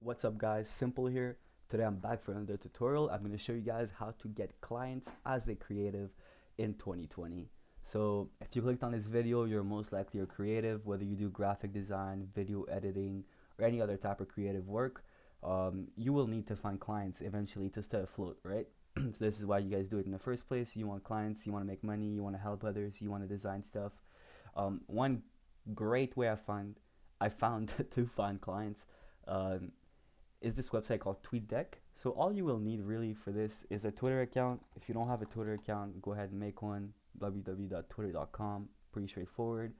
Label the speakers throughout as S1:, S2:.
S1: What's up guys, Synnple here. Today I'm back for another tutorial. I'm going to show you guys how to get clients as a creative in 2020. So if you clicked on this video, you're most likely a creative, whether you do graphic design, video editing, or any other type of creative work. You will need to find clients eventually to stay afloat, right? So this is why you guys do it in the first place. You want clients, you want to make money, you want to help others, you want to design stuff. One great way I found to find clients um, is this website called Tweetdeck. So all you will need really for this is a Twitter account. If you don't have a Twitter account, go ahead and make one. www.twitter.com. Pretty straightforward.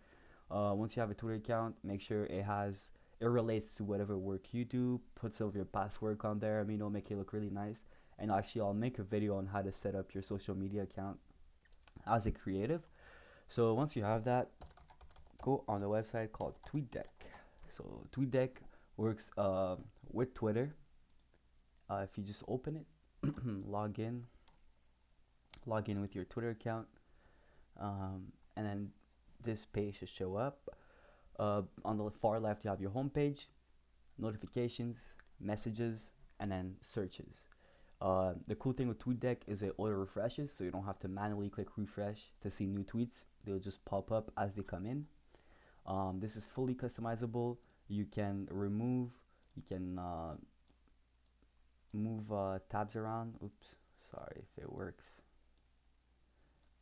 S1: Once you have a Twitter account, make sure it relates to whatever work you do. Put some of your past work on there. I mean, it'll make it look really nice. And actually, I'll make a video on how to set up your social media account as a creative. So once you have that, go on the website called Tweetdeck. So Tweetdeck works with Twitter. If you just open it, log in with your Twitter account, and then this page should show up. On the far left, you have your home page, notifications, messages, and then searches. The cool thing with TweetDeck is it auto refreshes, so you don't have to manually click refresh to see new tweets. They'll just pop up as they come in. This is fully customizable. You can you can move tabs around. Oops, sorry if it works.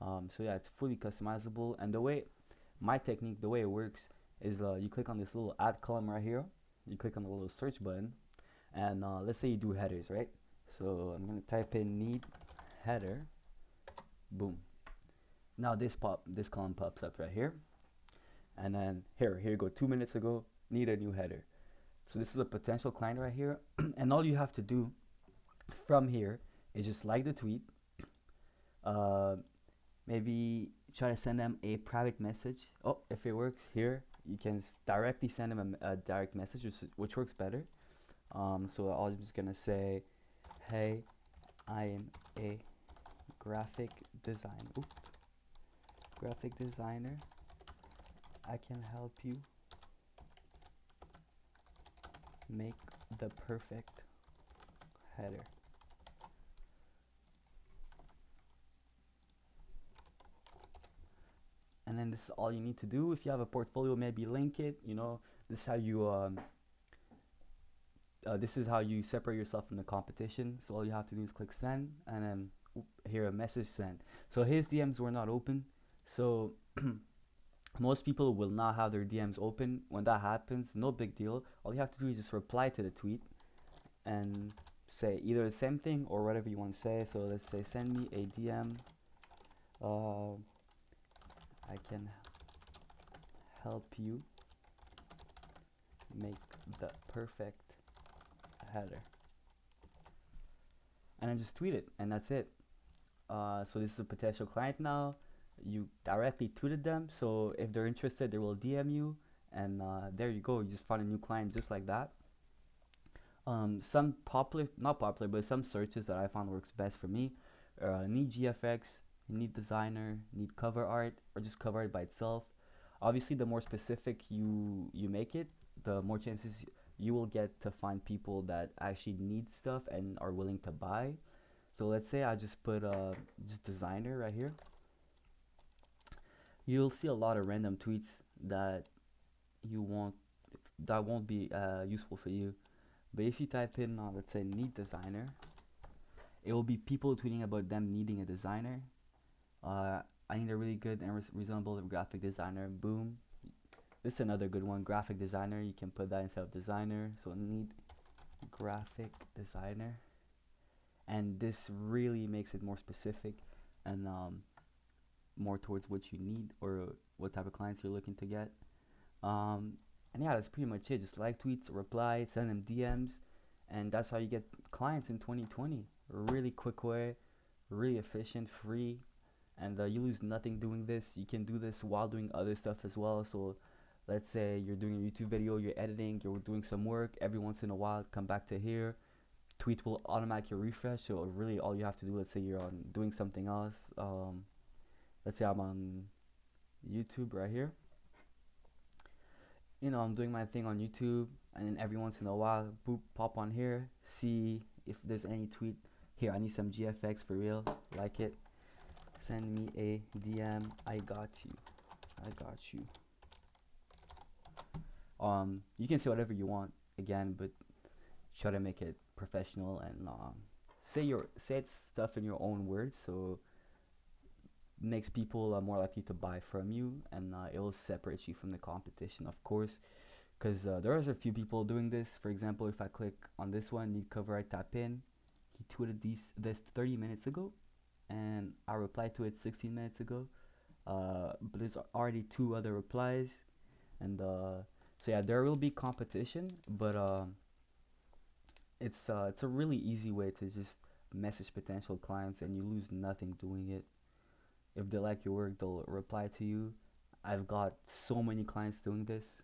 S1: So yeah, it's fully customizable. And the way it works is you click on this little add column right here. You click on the little search button, and let's say you do headers, right? So I'm gonna type in need header. Boom. Now this column pops up right here. And then here you go, 2 minutes ago, need a new header. So this is a potential client right here. And all you have to do from here is just like the tweet. Maybe try to send them a private message. Oh, if it works here, you can directly send them a direct message, which works better. So I'm just gonna say, hey, I am a graphic designer. I can help you make the perfect header. And then this is all you need to do. If you have a portfolio, maybe link it. This is how you separate yourself from the competition. So all you have to do is click send, and then here a message sent. So his DMs were not open, so most people will not have their DMs open. When that happens, no big deal. All you have to do is just reply to the tweet and say either the same thing or whatever you want to say. So let's say, send me a DM. I can help you make the perfect header. And then just tweet it, and that's it. So this is a potential client now. You directly tweeted them, so if they're interested, they will DM you, and there you go. You just found a new client just like that. Some not popular, but some searches that I found works best for me. Need GFX, need designer, need cover art, or just cover art by itself. Obviously, the more specific you make it, the more chances you will get to find people that actually need stuff and are willing to buy. So let's say I just put just designer right here. You'll see a lot of random tweets that won't be useful for you. But if you type in let's say need designer, it will be people tweeting about them needing a designer. I need a really good and reasonable graphic designer. Boom. This is another good one, graphic designer. You can put that instead of designer. So need graphic designer, and this really makes it more specific and more towards what you need or what type of clients you're looking to get. And yeah, that's pretty much it. Just like tweets, reply, send them DMs, and that's how you get clients in 2020. A really quick way, really efficient, free, and you lose nothing doing this. You can do this while doing other stuff as well. So let's say you're doing a YouTube video, you're editing, you're doing some work. Every once in a while, come back to here. Tweet will automatically refresh. So really, all you have to do, let's say you're on doing something else. Let's say I'm on YouTube right here. I'm doing my thing on YouTube, and then every once in a while, boop, pop on here, see if there's any tweet. Here, I need some GFX for real. Like it. Send me a DM. I got you. I got you. You can say whatever you want again, but try to make it professional and say stuff in your own words, so makes people more likely to buy from you, and it will separate you from the competition, of course, because there's a few people doing this. For example, if I click on this one, need cover, I tap in, he tweeted this 30 minutes ago, and I replied to it 16 minutes ago, but there's already 2 other replies, and so yeah, there will be competition, but it's a really easy way to just message potential clients, and you lose nothing doing it. If they like your work, they'll reply to you. I've got so many clients doing this.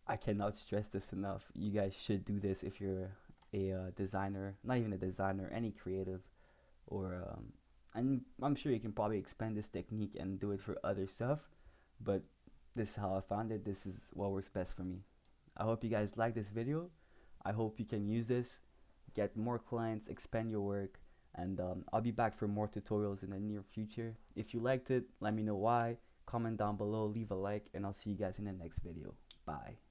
S1: I cannot stress this enough. You guys should do this if you're a designer, not even a designer, any creative, or and I'm sure you can probably expand this technique and do it for other stuff, but this is how I found it. This is what works best for me. I hope you guys like this video. I hope you can use this, get more clients, expand your work, and I'll be back for more tutorials in the near future. If you liked it, let me know why. Comment down below, leave a like, and I'll see you guys in the next video. Bye.